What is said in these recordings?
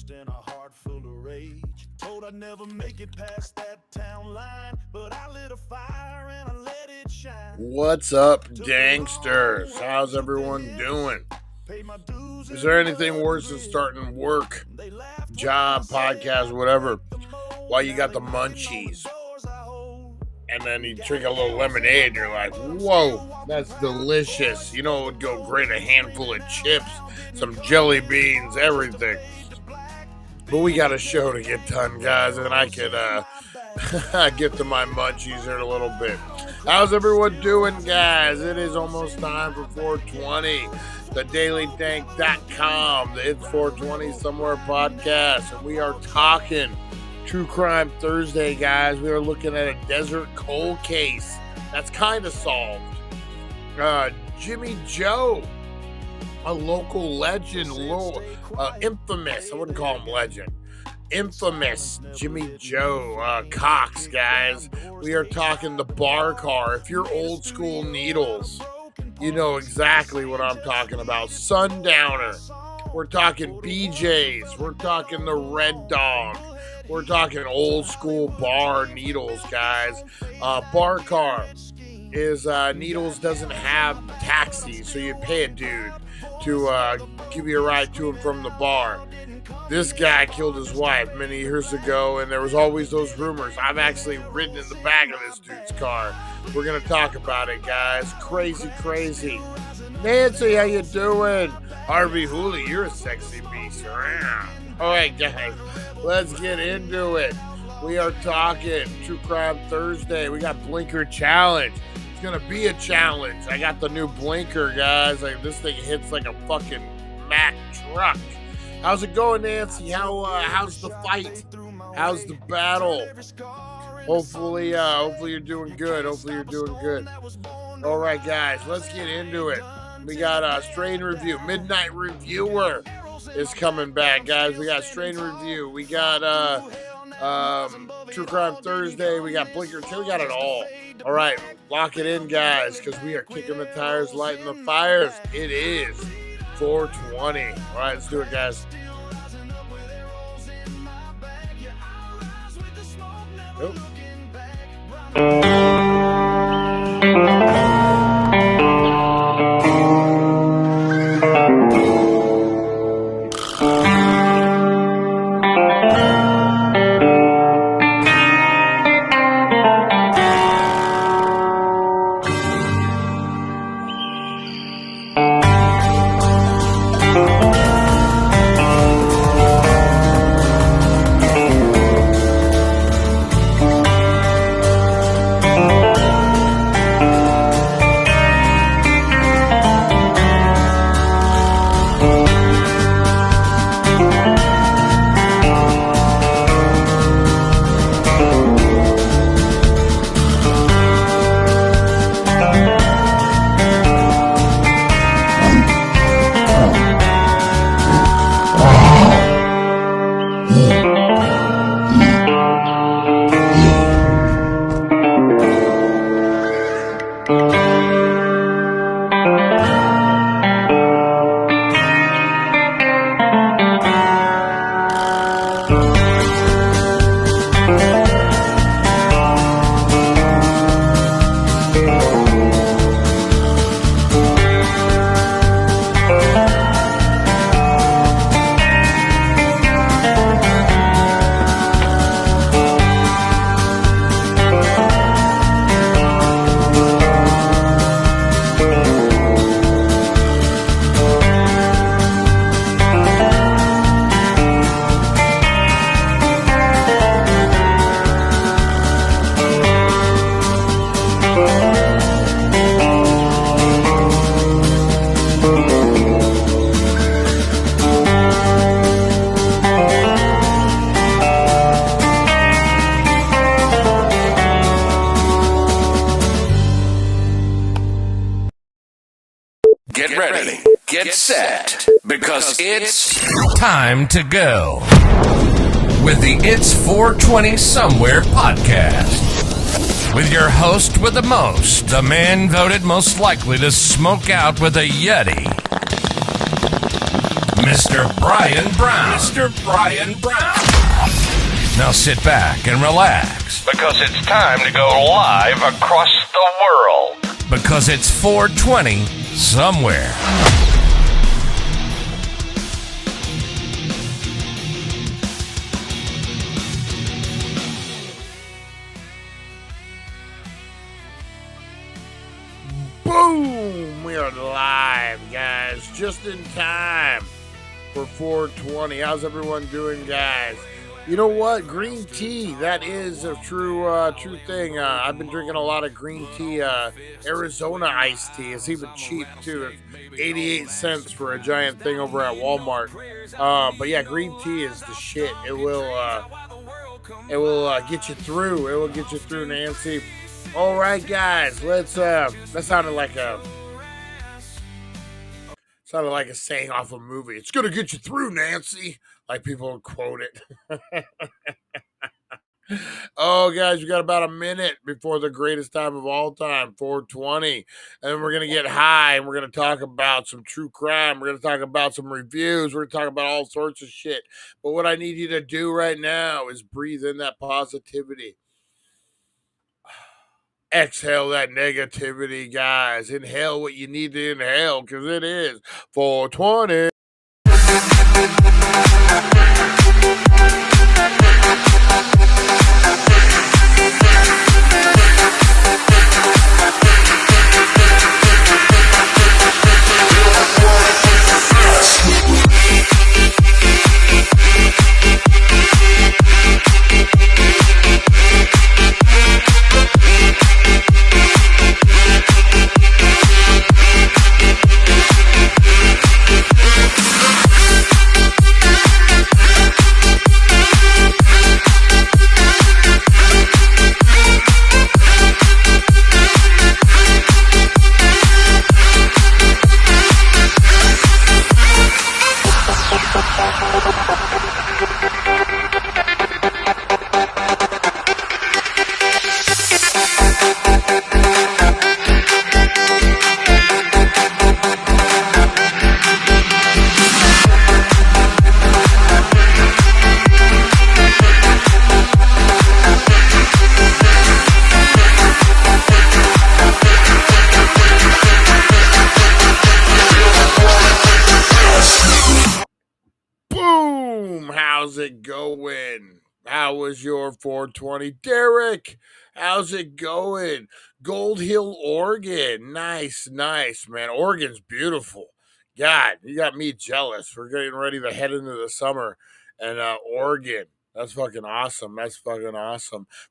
lost and a heart full of rage. Told I'd never make it past that town line, but I lit a fire and I let it shine. What's up, Danksters? How's everyone doing? Is there anything worse than starting work, job, podcast, whatever, while you got the munchies? And then you drink a little lemonade and you're like, whoa, that's delicious. You know, it would go great, a handful of chips, some jelly beans, everything. But we got a show to get done, guys, and I could get to my munchies in a little bit. How's everyone doing, guys? It is almost time for 420, the dailydank.com, the It's 420 Somewhere podcast, and we are talking True Crime Thursday, guys. We are looking at a desert cold case that's kind of solved. Jimmy Joe, a local legend, infamous, I wouldn't call him legend, infamous Jimmy Joe Cox, guys. We are talking the bar car. If you're old school Needles, you know exactly what I'm talking about. Sundowner. We're talking BJ's. We're talking the Red Dog. We're talking old school bar Needles, guys. Bar car is Needles doesn't have taxis, so you pay a dude to give you a ride to and from the bar. This guy killed his wife many years ago, and there was always those rumors. I've actually ridden in the back of this dude's car. We're going to talk about it, guys. Crazy, crazy. Nancy, how you doing? Harvey Hooley, you're a sexy beast. All right, guys, let's get into it. We are talking True Crime Thursday. We got Blinker Challenge. It's going to be a challenge. I got the new blinker, guys. This thing hits like a fucking Mack truck. How's it going, Nancy? How's the fight? How's the battle? Hopefully you're doing good. All right, guys, let's get into it. We got a Strain Review. Midnight Reviewer is coming back, guys. We got Strain Review. We got True Crime Thursday. We got Blinker 2. We got it all. All right, lock it in, guys, because we are kicking the tires, lighting the fires. It is 420. All right, let's do it, guys. Nope. Get ready, get set, because it's time to go with the It's 420 Somewhere podcast. With your host with the most, the man voted most likely to smoke out with a Yeti, Mr. Brian Brown. Mr. Brian Brown. Now sit back and relax. Because it's time to go live across the world. Because it's 420 somewhere. Boom! We are live, guys. Just in time for 420. How's everyone doing, guys? You know what? Green tea, that is a true thing. I've been drinking a lot of green tea. Arizona iced tea. It's even cheap, too. It's 88 cents for a giant thing over at Walmart. But yeah, green tea is the shit. It will get you through. It will get you through, Nancy. All right, guys. That sounded like a saying off a movie. It's gonna get you through, Nancy. Like people would quote it. Oh, guys, we got about a minute before the greatest time of all time, 420. And we're going to get high and we're going to talk about some true crime. We're going to talk about some reviews. We're going to talk about all sorts of shit. But what I need you to do right now is breathe in that positivity. Exhale that negativity, guys. Inhale what you need to inhale because it is 420. How's it going? How was your 420? Derek, how's it going? Gold Hill, Oregon. Nice, man. Oregon's beautiful. God, you got me jealous. We're getting ready to head into the summer. And Oregon, that's fucking awesome.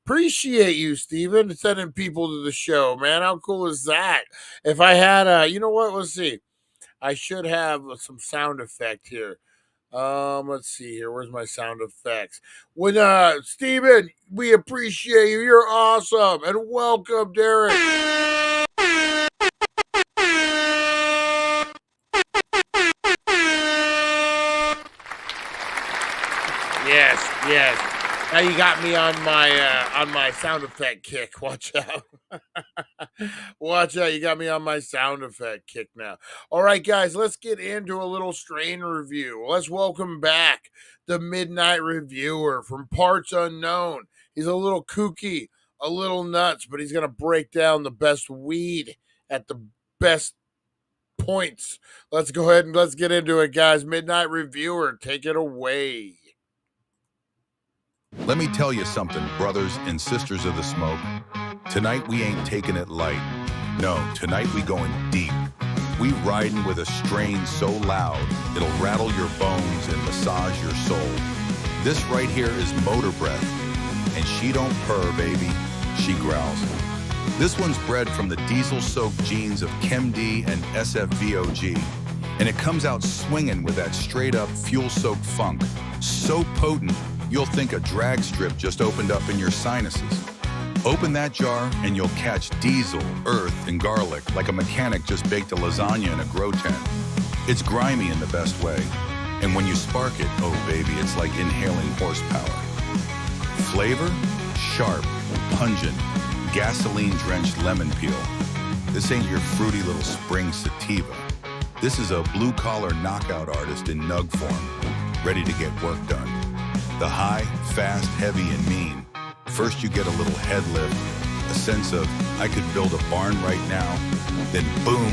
Appreciate you, Steven, sending people to the show, man. How cool is that? If I had you know what? Let's see. I should have some sound effect here. Let's see here. Where's my sound effects? When Steven, we appreciate you. You're awesome. And welcome, Derek. Yes. Now you got me on my sound effect kick. Watch out. Watch out. You got me on my sound effect kick now. All right, guys, let's get into a little strain review. Let's welcome back the Midnight Reviewer from Parts Unknown. He's a little kooky, a little nuts, but he's going to break down the best weed at the best points. Let's go ahead and let's get into it, guys. Midnight Reviewer, take it away. Let me tell you something, brothers and sisters of the smoke. Tonight we ain't taking it light. No, tonight we going deep. We riding with a strain so loud, it'll rattle your bones and massage your soul. This right here is Motor Breath, and she don't purr, baby, she growls. This one's bred from the diesel-soaked genes of ChemD and SFVOG, and it comes out swinging with that straight-up fuel-soaked funk, so potent, you'll think a drag strip just opened up in your sinuses. Open that jar and you'll catch diesel, earth, and garlic like a mechanic just baked a lasagna in a grow tent. It's grimy in the best way. And when you spark it, oh baby, it's like inhaling horsepower. Flavor? Sharp, pungent, gasoline-drenched lemon peel. This ain't your fruity little spring sativa. This is a blue-collar knockout artist in nug form, ready to get work done. The high, fast, heavy, and mean. First you get a little head lift, a sense of, I could build a barn right now. Then boom,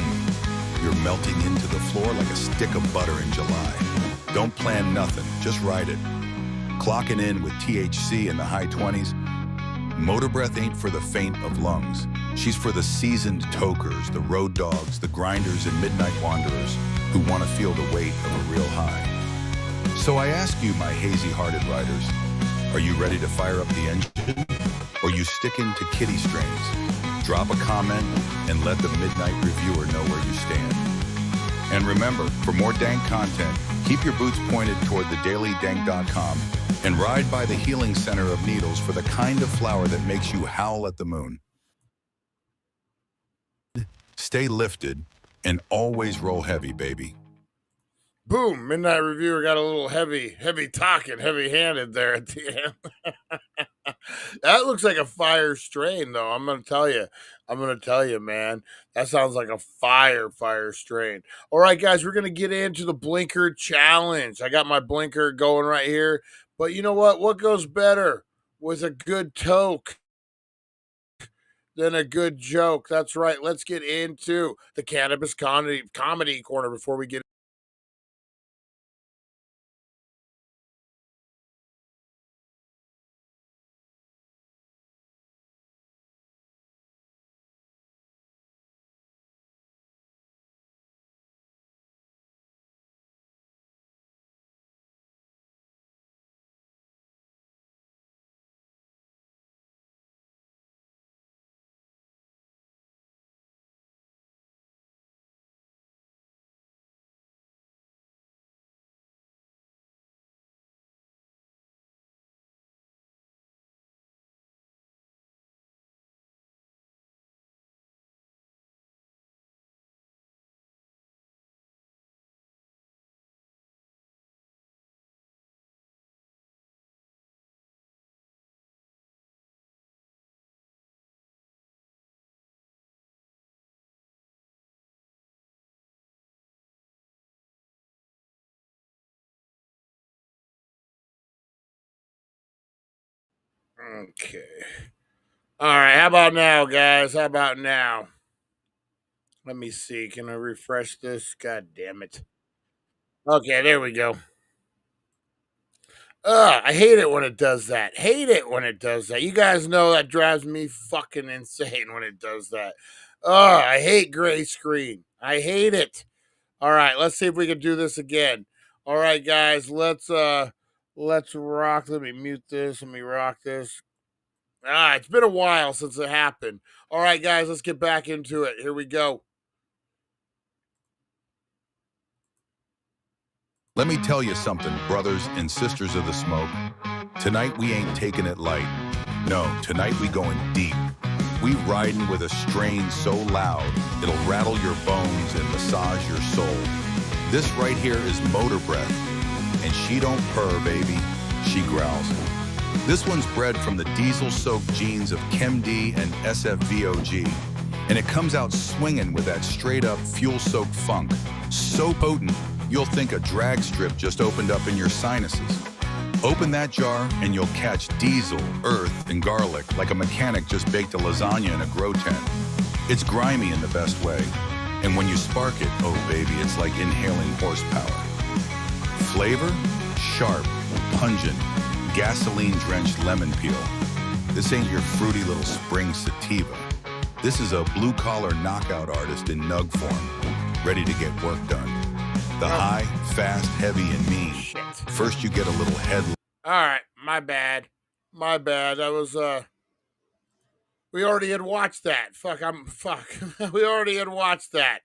you're melting into the floor like a stick of butter in July. Don't plan nothing, just ride it. Clocking in with THC in the high 20s. Motor breath ain't for the faint of lungs. She's for the seasoned tokers, the road dogs, the grinders, and midnight wanderers who want to feel the weight of a real high. So I ask you, my hazy-hearted riders, are you ready to fire up the engine? Or you sticking to kiddie strains? Drop a comment and let the midnight reviewer know where you stand. And remember, for more Dank content, keep your boots pointed toward thedailydank.com and ride by the healing center of needles for the kind of flower that makes you howl at the moon. Stay lifted and always roll heavy, baby. Boom, Midnight Reviewer got a little heavy talking, heavy-handed there at the end. That looks like a fire strain, though. I'm gonna tell you, man. That sounds like a fire strain. All right, guys, we're gonna get into the blinker challenge. I got my blinker going right here, but you know what? What goes better with a good toke than a good joke? That's right. Let's get into the cannabis comedy corner before we get. Okay. All right. How about now, guys? How about now? Let me see. Can I refresh this? God damn it. Okay, there we go. I hate it when it does that. Hate it when it does that. You guys know that drives me fucking insane when it does that. I hate gray screen. I hate it. All right, let's see if we can do this again. All right, guys, let's rock. Let me mute this. Let me rock this. It's been a while since it happened. All right, guys, let's get back into it. Here we go. Let me tell you something, brothers and sisters of the smoke. Tonight we ain't taking it light. No, tonight we going deep. We riding with a strain so loud, it'll rattle your bones and massage your soul. This right here is motor breath, and she don't purr, baby, she growls. This one's bred from the diesel-soaked genes of ChemD and SFVOG, and it comes out swinging with that straight-up fuel-soaked funk, so potent, you'll think a drag strip just opened up in your sinuses. Open that jar and you'll catch diesel, earth, and garlic like a mechanic just baked a lasagna in a grow tent. It's grimy in the best way, and when you spark it, oh baby, it's like inhaling horsepower. Flavor? Sharp, pungent, gasoline-drenched lemon peel. This ain't your fruity little spring sativa. This is a blue-collar knockout artist in nug form, ready to get work done. The high, fast, heavy, and mean. Shit. First you get a little head. All right, my bad. That was we already had watched that. Fuck. We already had watched that.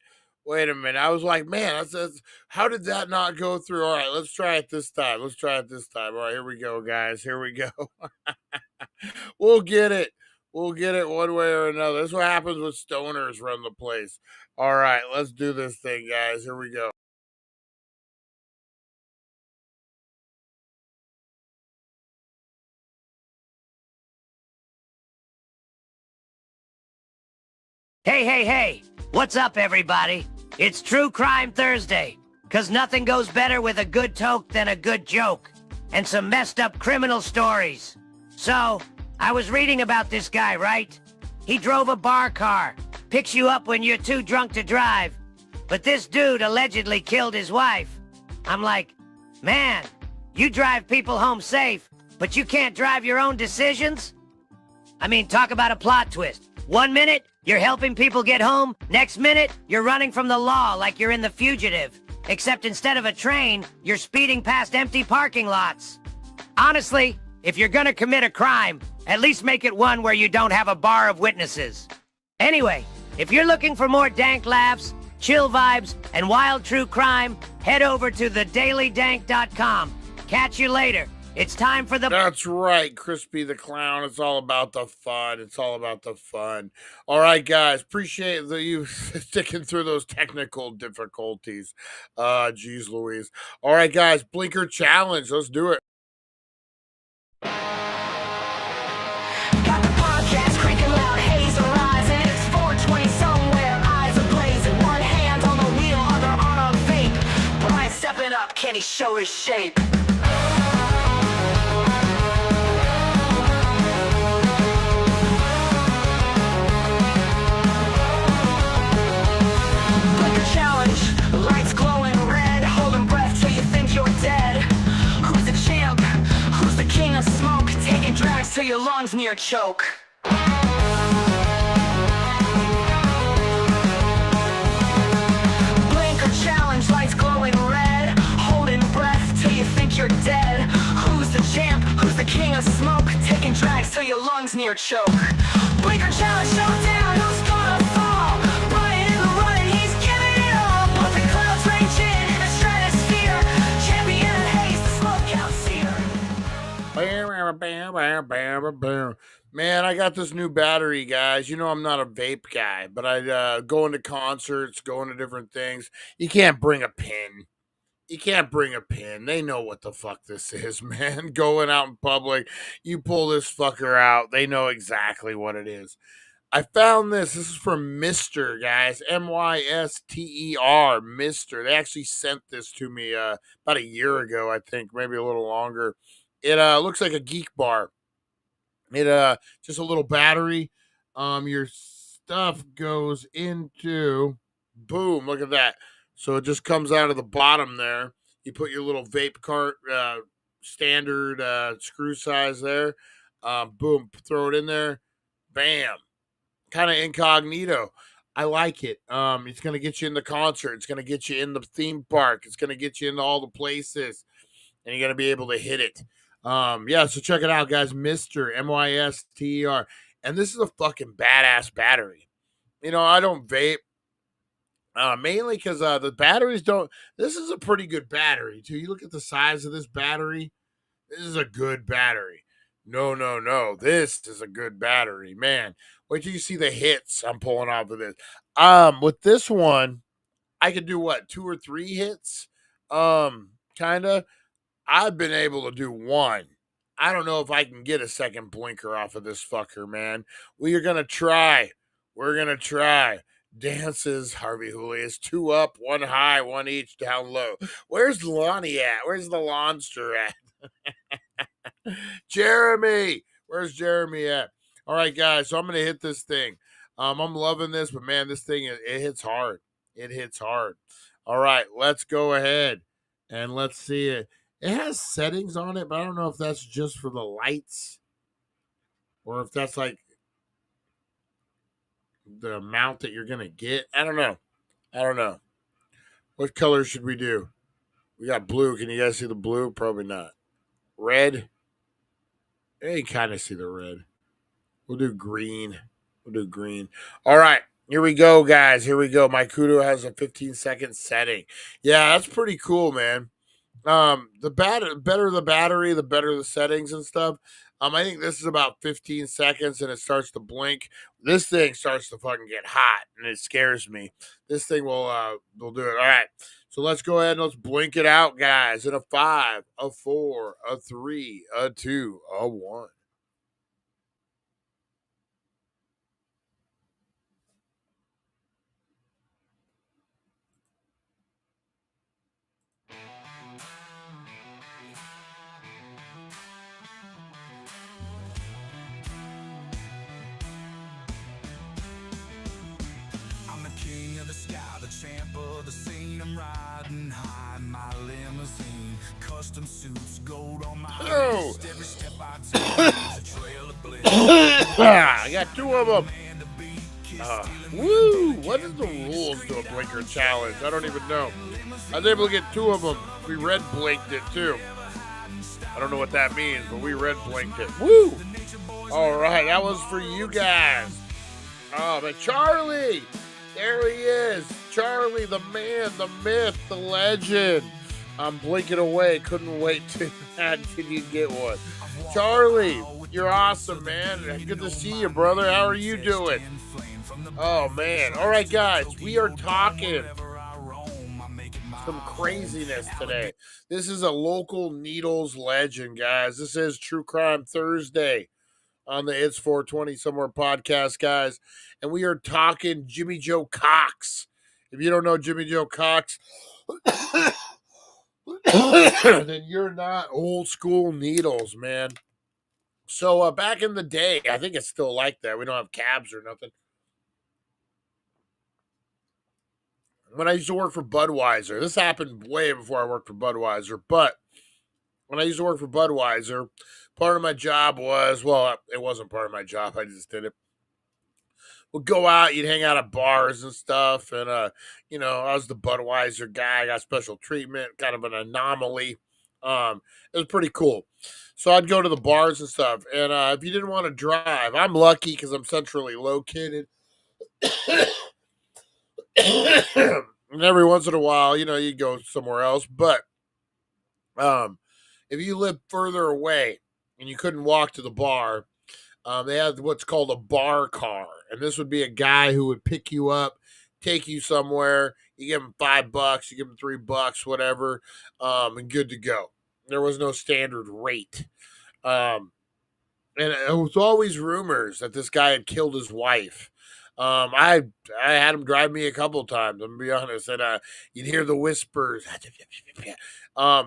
Wait a minute. I was like, man, that's how did that not go through? All right, let's try it this time. All right, here we go, guys. Here we go. We'll get it. We'll get it one way or another. That's what happens when stoners run the place. All right, let's do this thing, guys. Here we go. Hey, what's up, everybody? It's True Crime Thursday, 'cause nothing goes better with a good toke than a good joke, and some messed up criminal stories. So, I was reading about this guy, right? He drove a bar car, picks you up when you're too drunk to drive, but this dude allegedly killed his wife. I'm like, man, you drive people home safe, but you can't drive your own decisions? I mean, talk about a plot twist. 1 minute, you're helping people get home. Next minute, you're running from the law like you're in The Fugitive. Except instead of a train, you're speeding past empty parking lots. Honestly, if you're gonna commit a crime, at least make it one where you don't have a bar of witnesses. Anyway, if you're looking for more dank laughs, chill vibes, and wild true crime, head over to thedailydank.com. Catch you later. It's time for the... That's right, Crispy the Clown. It's all about the fun. It's all about the fun. All right, guys. Appreciate you sticking through those technical difficulties. Geez Louise. All right, guys. Blinker challenge. Let's do it. Got the podcast cranking loud, haze arising. It's 420 somewhere, eyes are blazing. One hand on the wheel, other on a vape. Brian stepping up, can he show his shape? Blinker challenge, lights glowing red, holding breath till you think you're dead. Who's the champ? Who's the king of smoke? Taking drags till your lungs near choke. Blinker challenge, lights glowing red, holding breath till you think you're dead. Who's the champ? Who's the king of smoke? Taking drags till your lungs near choke. Blinker challenge showdown, who's gonna fall? Brian in the running, he's giving it all. Puffin' clouds range in the stratosphere. Champion of haze, the smoke out seer. Man, I got this new battery, guys. You know I'm not a vape guy, but I go into concerts, go into different things. You can't bring a pin. You can't bring a pin. They know what the fuck this is, man. Going out in public, you pull this fucker out. They know exactly what it is. I found this. This is from Mister, guys. Myster, Mister. They actually sent this to me about a year ago, I think, maybe a little longer. It looks like a geek bar. It just a little battery. Your stuff goes into boom. Look at that. So it just comes out of the bottom there. You put your little vape cart standard screw size there. Boom, throw it in there. Bam. Kind of incognito. I like it. It's gonna get you in the concert. It's gonna get you in the theme park. It's gonna get you into all the places, and you're gonna be able to hit it. Yeah, so check it out, guys. Mister Myster, and this is a fucking badass battery. You know, I don't vape. Mainly because the batteries don't. This is a pretty good battery too. You look at the size of this battery. This is a good battery. No. This is a good battery, man. Wait till you see the hits I'm pulling off of this. With this one, I could do what 2 or 3 hits. Kinda. I've been able to do 1. I don't know if I can get a second blinker off of this fucker, man. We are gonna try. We're gonna try. Dances, Harvey Julius, 2 up, 1 high, 1 each, down low. Where's Lonnie at? Where's the Lonster at? Jeremy, where's Jeremy at? All right, guys, so I'm gonna hit this thing. I'm loving this, but man, this thing it hits hard. It hits hard. All right, let's go ahead and let's see it. It has settings on it, but I don't know if that's just for the lights or if that's like the amount that you're gonna get. I don't know. What color should we do? We got blue. Can you guys see the blue? Probably not. Red. Yeah, you kind of see the red. We'll do green. All right. Here we go, guys. Here we go. My Kudo has a 15-second setting. Yeah, that's pretty cool, man. The better the battery, the better the settings and stuff. I think this is about 15 seconds and it starts to blink. This thing starts to fucking get hot and it scares me. This thing will do it. All right. So let's go ahead and let's blink it out, guys. In a 5, a 4, a 3, a 2, a 1. Oh. I got two of them. Woo! What is the rules to a blinker challenge? I don't even know. I was able to get two of them. We red blinked it too. I don't know what that means, but we red blinked it. Woo! All right, that was for you guys. Oh, but Charlie! There he is. Charlie, the man, the myth, the legend. I'm blinking away. Couldn't wait to did you get one. Charlie, you're awesome, man. Good to see you, brother. How are you doing? Oh, man. All right, guys. We are talking some craziness today. This is a local Needles legend, guys. This is True Crime Thursday on the It's 420 Somewhere podcast, guys. And we are talking Jimmy Joe Cox. If you don't know Jimmy Joe Cox, then you're not old school Needles, man. So back in the day, I think it's still like that. We don't have cabs or nothing. When I used to work for Budweiser, this happened way before I worked for Budweiser, but when I used to work for Budweiser, part of my job was, well, it wasn't part of my job. I just did it. We'd go out, you'd hang out at bars and stuff. And, I was the Budweiser guy. I got special treatment, kind of an anomaly. It was pretty cool. So I'd go to the bars and stuff. And if you didn't want to drive, I'm lucky because I'm centrally located. And every once in a while, you go somewhere else. But if you lived further away and you couldn't walk to the bar, they had what's called a bar car. And this would be a guy who would pick you up, take you somewhere. You give him $5, you give him $3, whatever, and good to go. There was no standard rate. And it was always rumors that this guy had killed his wife. I had him drive me a couple of times, I'm gonna be honest, and you'd hear the whispers.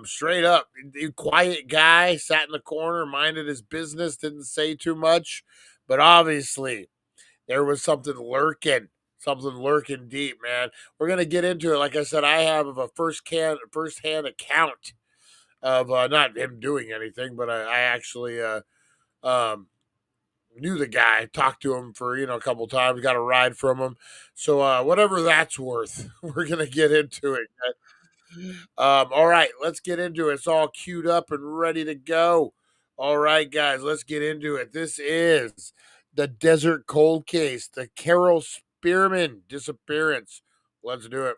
Straight up, quiet guy, sat in the corner, minded his business, didn't say too much, but obviously there was something lurking deep, man. We're gonna get into it. Like I said, I have a first-hand account of not him doing anything, but I actually knew the guy, talked to him for a couple times, got a ride from him. So whatever that's worth, we're gonna get into it. All right, let's get into it. It's all queued up and ready to go. All right, guys, let's get into it. This is the Desert Cold Case, the Carole Spearman disappearance. Let's do it.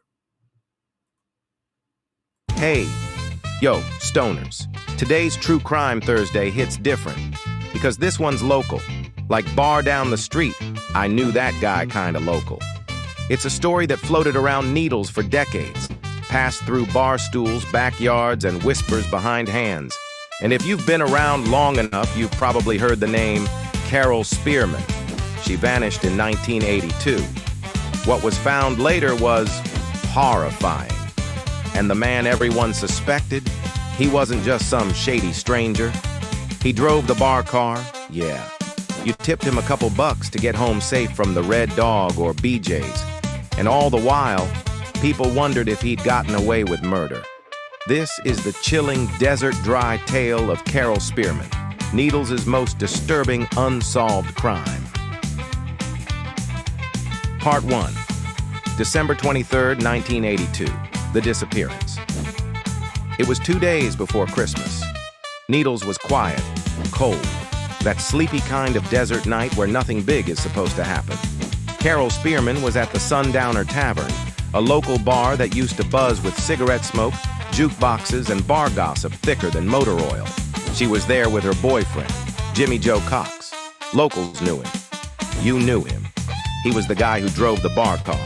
Hey, yo, stoners. Today's True Crime Thursday hits different because this one's local. Like bar down the street, I knew that guy kinda local. It's a story that floated around Needles for decades, passed through bar stools, backyards, and whispers behind hands. And if you've been around long enough, you've probably heard the name Carole Spearman. She vanished in 1982. What was found later was horrifying. And the man everyone suspected, he wasn't just some shady stranger. He drove the bar car, yeah. You tipped him a couple bucks to get home safe from the Red Dog or BJ's. And all the while, people wondered if he'd gotten away with murder. This is the chilling, desert-dry tale of Carole Spearman, Needles' most disturbing unsolved crime. Part 1. December 23rd, 1982. The disappearance. It was 2 days before Christmas. Needles was quiet, cold, that sleepy kind of desert night where nothing big is supposed to happen. Carole Spearman was at the Sundowner Tavern, a local bar that used to buzz with cigarette smoke, jukeboxes, and bar gossip thicker than motor oil. She was there with her boyfriend, Jimmy Joe Cox. Locals knew him. You knew him. He was the guy who drove the bar car.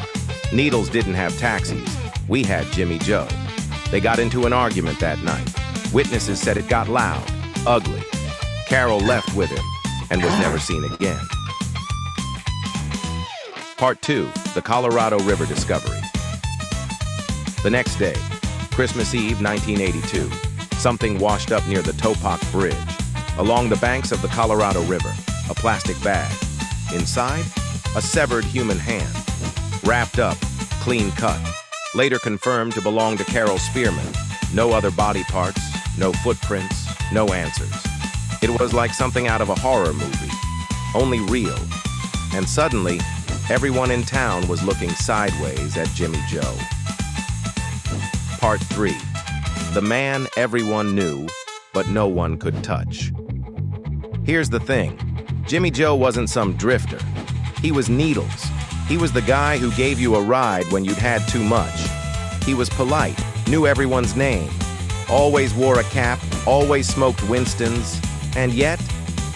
Needles didn't have taxis. We had Jimmy Joe. They got into an argument that night. Witnesses said it got loud, ugly. Carole left with him and was never seen again. Part 2, the Colorado River discovery. The next day, Christmas Eve, 1982, something washed up near the Topock Bridge, along the banks of the Colorado River, a plastic bag. Inside, a severed human hand, wrapped up, clean cut, later confirmed to belong to Carole Spearman. No other body parts, No footprints, no answers. It was like something out of a horror movie, only real. And suddenly, everyone in town was looking sideways at Jimmy Joe. Part 3. The man everyone knew, but no one could touch. Here's the thing. Jimmy Joe wasn't some drifter. He was Needles. He was the guy who gave you a ride when you'd had too much. He was polite, knew everyone's name, always wore a cap, always smoked Winston's, and yet,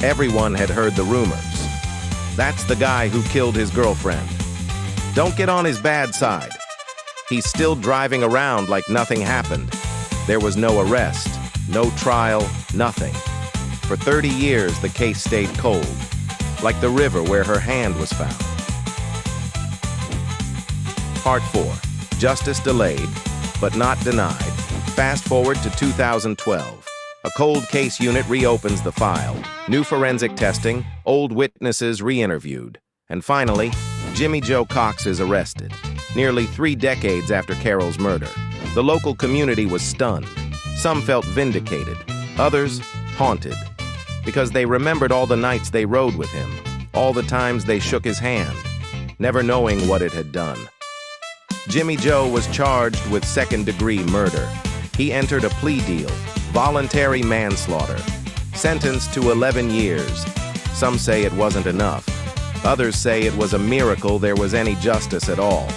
everyone had heard the rumors. That's the guy who killed his girlfriend. Don't get on his bad side. He's still driving around like nothing happened. There was no arrest, no trial, nothing. For 30 years, the case stayed cold, like the river where her hand was found. Part 4. Justice delayed, but not denied. Fast forward to 2012. A cold case unit reopens the file. New forensic testing, old witnesses re-interviewed. And finally, Jimmy Joe Cox is arrested. Nearly 3 decades after Carole's murder. The local community was stunned. Some felt vindicated, others haunted. Because they remembered all the nights they rode with him, all the times they shook his hand, never knowing what it had done. Jimmy Joe was charged with second-degree murder. He entered a plea deal, voluntary manslaughter, sentenced to 11 years. Some say it wasn't enough. Others say it was a miracle there was any justice at all.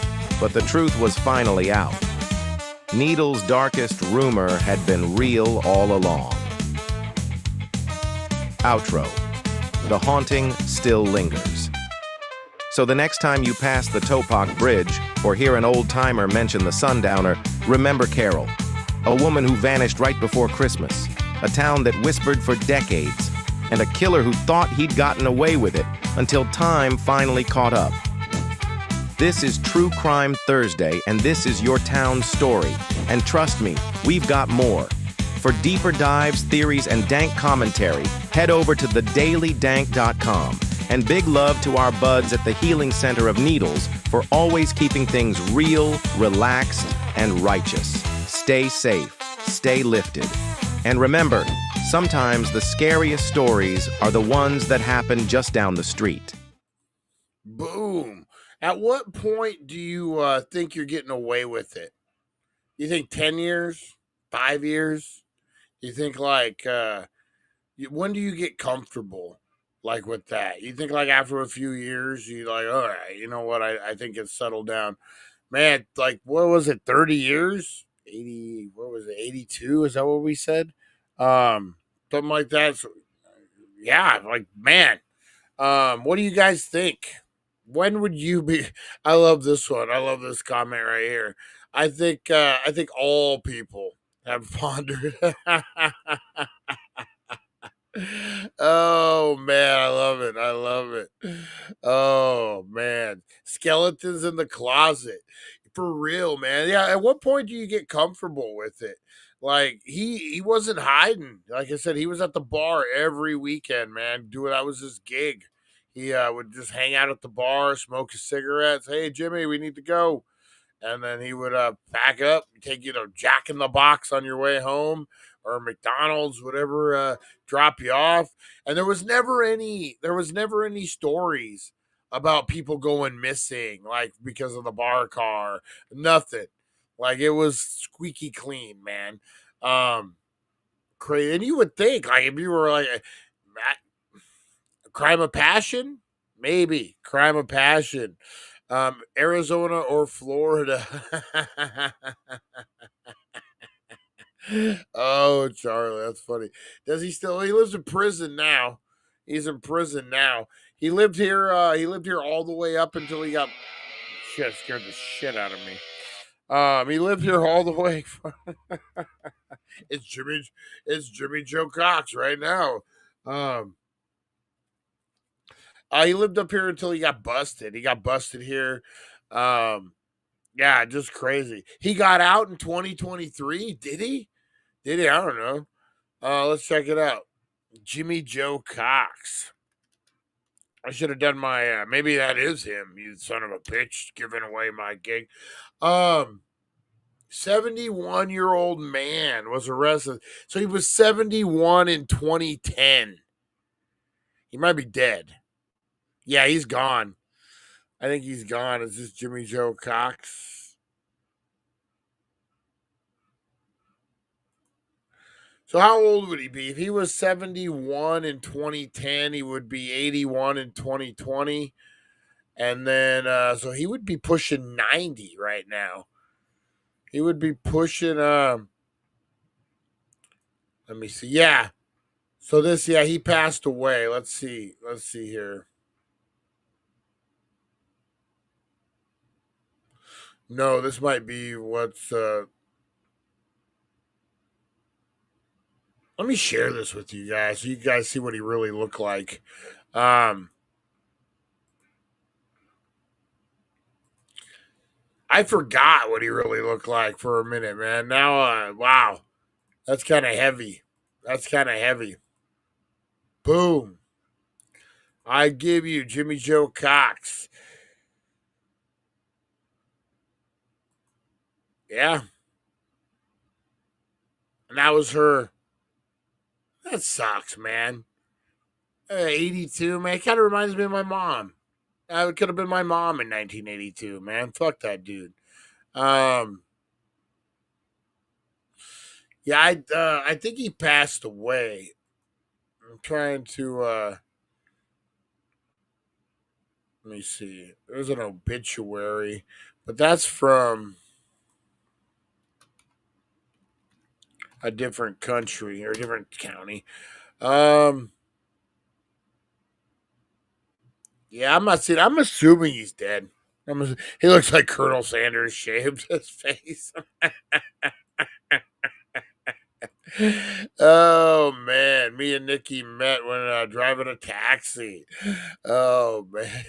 But the truth was finally out. Needle's darkest rumor had been real all along. Outro. The haunting still lingers. So the next time you pass the Topock Bridge or hear an old-timer mention the Sundowner, remember Carole, a woman who vanished right before Christmas, a town that whispered for decades, and a killer who thought he'd gotten away with it until time finally caught up. This is True Crime Thursday, and this is your town's story. And trust me, we've got more. For deeper dives, theories, and dank commentary, head over to thedailydank.com. And big love to our buds at the Healing Center of Needles for always keeping things real, relaxed, and righteous. Stay safe, stay lifted. And remember, sometimes the scariest stories are the ones that happen just down the street. Boom. At what point do you think you're getting away with it? You think 10 years? 5 years? You think when do you get comfortable like with that? You think like after a few years, you like, all right, you know what? I think it's settled down. Man, like what was it, 30 years? 80, what was it, 82? Is that what we said? Something like that. So, yeah, like man. What do you guys think? When would you be? I love this one. I love this comment right here. I think all people have pondered. Oh man, I love it. I love it. Oh man, skeletons in the closet. For real, man. Yeah, at what point do you get comfortable with it? Like he wasn't hiding. Like I said, he was at the bar every weekend, man. That was his gig. He would just hang out at the bar, smoke his cigarettes. Hey Jimmy, we need to go. And then he would pack up, take Jack in the Box on your way home, or McDonald's, whatever, drop you off. And there was never any stories about people going missing, like because of the bar car. Nothing. Like it was squeaky clean, man. Crazy. And you would think, like, if you were like a crime of passion, maybe crime of passion. Arizona or Florida. Oh, Charlie, that's funny. Does he still? He lives in prison now. He's in prison now. He lived here. He lived here all the way up until he got. Shit, scared the shit out of me. He lived here all the way. It's Jimmy Joe Cox right now. He lived up here until he got busted. He got busted here. Yeah, just crazy. He got out in 2023. Did he? Did he? I don't know. Let's check it out. Jimmy Joe Cox. I should have done my. Maybe that is him. You son of a bitch, giving away my gig. 71-year-old man was arrested. So he was 71 in 2010. He might be dead. Yeah, he's gone. I think he's gone. It's just Jimmy Joe Cox. So how old would he be? If he was 71 in 2010, he would be 81 in 2020. And then, so he would be pushing 90 right now. He would be pushing, let me see. Yeah. So he passed away. Let's see here. No, this might be what's, let me share this with you guys so you guys see what he really looked like. I forgot what he really looked like for a minute, man. Now, wow. That's kind of heavy. Boom. I give you Jimmy Joe Cox. Yeah. And that was her. That sucks, man. 82, man. It kind of reminds me of my mom. It could have been my mom in 1982, man. Fuck that dude. Yeah, I think he passed away. I'm trying to let me see. There's an obituary, but that's from a different country or a different county. Yeah, I'm not seeing. I'm assuming he's dead. He looks like Colonel Sanders shaved his face. Oh man, me and Nikki met when driving a taxi. Oh man,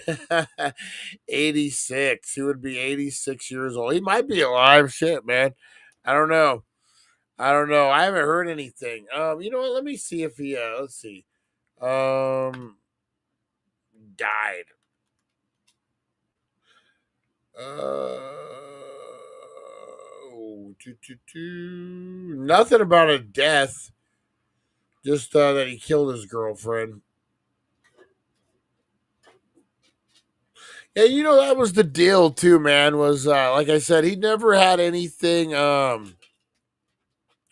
86. He would be 86 years old. He might be alive. Shit, man. I don't know. I haven't heard anything. You know what? Let me see if he. Let's see. Died. Nothing about a death. Just that he killed his girlfriend. Yeah, you know that was the deal too, man. Was like I said, he never had anything. I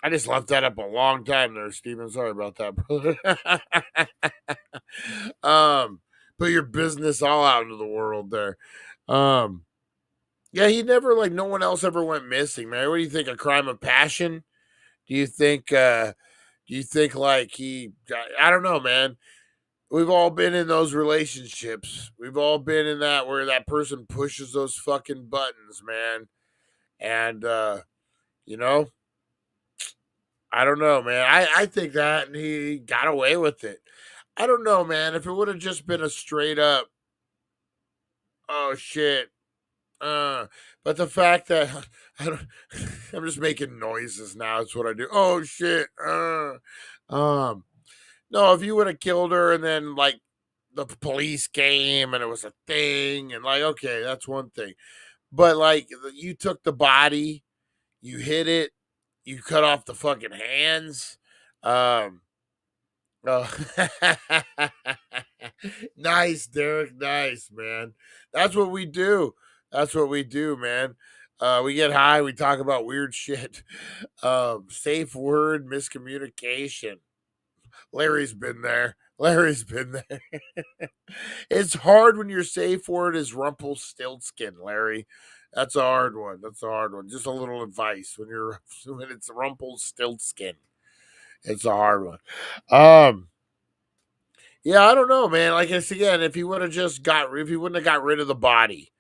just left that up a long time there, Steven. Sorry about that, brother. Put your business all out into the world there. Yeah, he never like no one else ever went missing, man. What do you think? A crime of passion? Do you think? Like he? I don't know, man. We've all been in those relationships. We've all been in that where that person pushes those fucking buttons, man. And you know, I don't know, man. I think that and he got away with it. I don't know, man. If it would have just been a straight up, oh shit. But the fact that I don't, I'm just making noises now. That's what I do. Oh shit. No, if you would have killed her and then like the police came and it was a thing and like okay, that's one thing. But like you took the body, you hit it, you cut off the fucking hands. Oh. Nice, Derek. Nice, man. That's what we do. Man. We get high, we talk about weird shit. Safe word miscommunication. Larry's been there. It's hard when your safe word is Rumpelstiltskin, Larry. That's a hard one. Just a little advice when it's Rumpelstiltskin. It's a hard one. Yeah, I don't know, man. Like I said again, if he wouldn't have got rid of the body,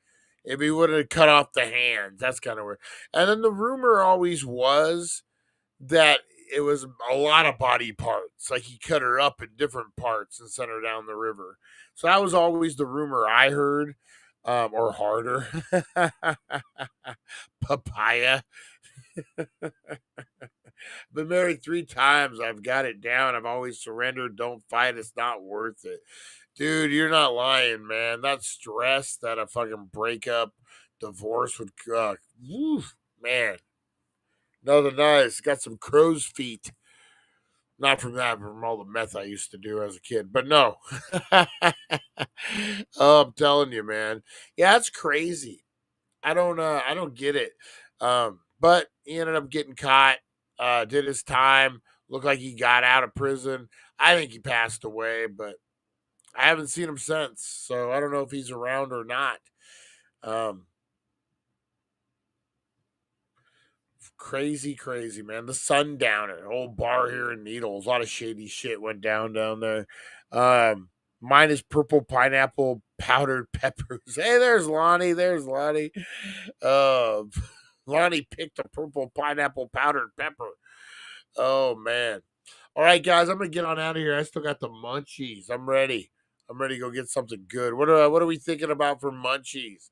if he would have cut off the hands, that's kind of weird. And then the rumor always was that it was a lot of body parts. Like he cut her up in different parts and sent her down the river. So that was always the rumor I heard. Or harder. Papaya. Been married 3 times. I've got it down. I've always surrendered. Don't fight. It's not worth it. Dude, you're not lying, man. That stress that a fucking breakup, divorce would, man. Nothing nice. Got some crow's feet. Not from that, from all the meth I used to do as a kid. But no. Oh, I'm telling you, man. Yeah, it's crazy. I don't get it. But he ended up getting caught, did his time, looked like he got out of prison. I think he passed away, but I haven't seen him since. So I don't know if he's around or not. Um, crazy, man. The Sundowner, old bar here in Needles. A lot of shady shit went down there. Mine is purple pineapple powdered peppers. Hey, there's Lonnie. Uh, Lonnie picked a purple pineapple powdered pepper. Oh man. All right, guys, I'm gonna get on out of here. I still got the munchies. I'm ready. I'm ready to go get something good. What are we thinking about for munchies?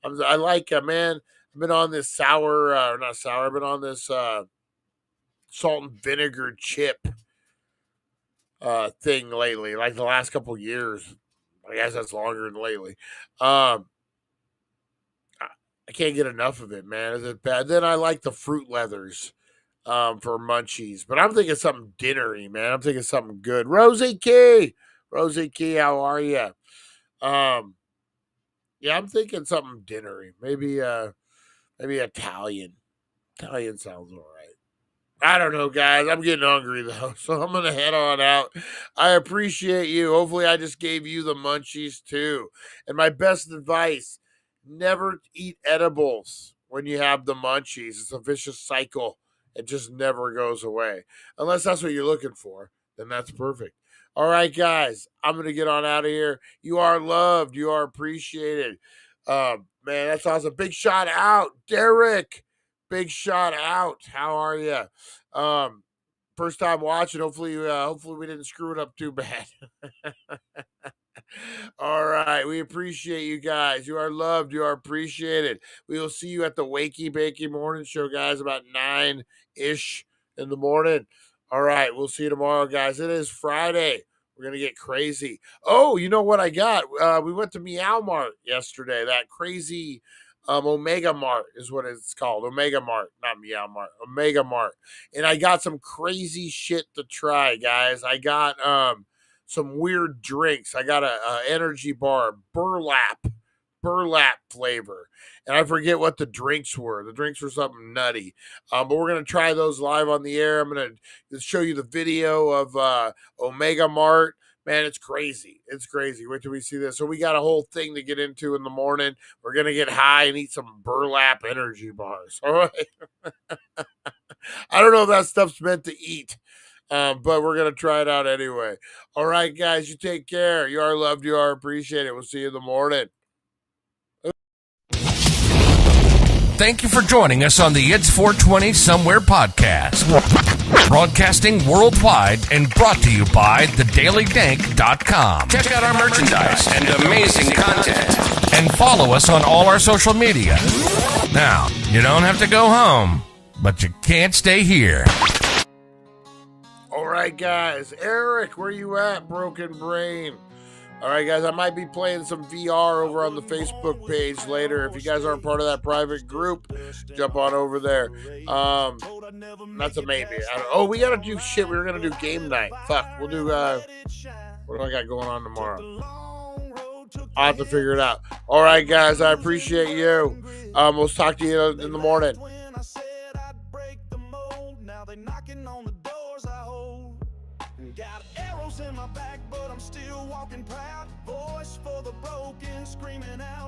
I like man. I've been on this sour, or not sour. I've been on this salt and vinegar chip thing lately, like the last couple years. I guess that's longer than lately. I can't get enough of it, man. Is it bad? Then I like the fruit leathers for munchies, but I'm thinking something dinnery, man. I'm thinking something good. Rosie Key, how are you? Yeah, I'm thinking something dinnery. Maybe Italian. Italian sounds all right. I don't know, guys. I'm getting hungry though, so I'm gonna head on out. I appreciate you. Hopefully, I just gave you the munchies too. And my best advice: never eat edibles when you have the munchies. It's a vicious cycle. It just never goes away. Unless that's what you're looking for, then that's perfect. All right, guys. I'm gonna get on out of here. You are loved. You are appreciated. Man, that's awesome. Big shout out, Derek. Big shout out. How are you? First time watching. Hopefully we didn't screw it up too bad. All right. We appreciate you guys. You are loved. You are appreciated. We will see you at the Wakey Bakey Morning Show, guys, about 9-ish in the morning. All right. We'll see you tomorrow, guys. It is Friday. We're going to get crazy. Oh, you know what I got? We went to Meow Mart yesterday. That crazy Omega Mart is what it's called. Omega Mart, not Meow Mart. Omega Mart. And I got some crazy shit to try, guys. I got some weird drinks. I got a energy bar, burlap flavor. And I forget what the drinks were. The drinks were something nutty. But we're going to try those live on the air. I'm going to show you the video of Omega Mart. Man, it's crazy. It's crazy. Wait till we see this. So we got a whole thing to get into in the morning. We're going to get high and eat some burlap energy bars. All right. I don't know if that stuff's meant to eat. But we're going to try it out anyway. All right, guys, you take care. You are loved. You are appreciated. We'll see you in the morning. Thank you for joining us on the It's 420 Somewhere podcast. Broadcasting worldwide and brought to you by thedailydank.com. Check out our merchandise and amazing content. And follow us on all our social media. Now, you don't have to go home, but you can't stay here. All right, guys. Eric, where you at, Broken Brain? All right, guys, I might be playing some VR over on the Facebook page later. If you guys aren't part of that private group, jump on over there. That's a maybe. We got to do shit. We were going to do game night. Fuck. We'll do, what do I got going on tomorrow? I'll have to figure it out. All right, guys, I appreciate you. We'll talk to you in the morning. Got arrows in my back, but I'm still walking proud. Voice for the broken, screaming out.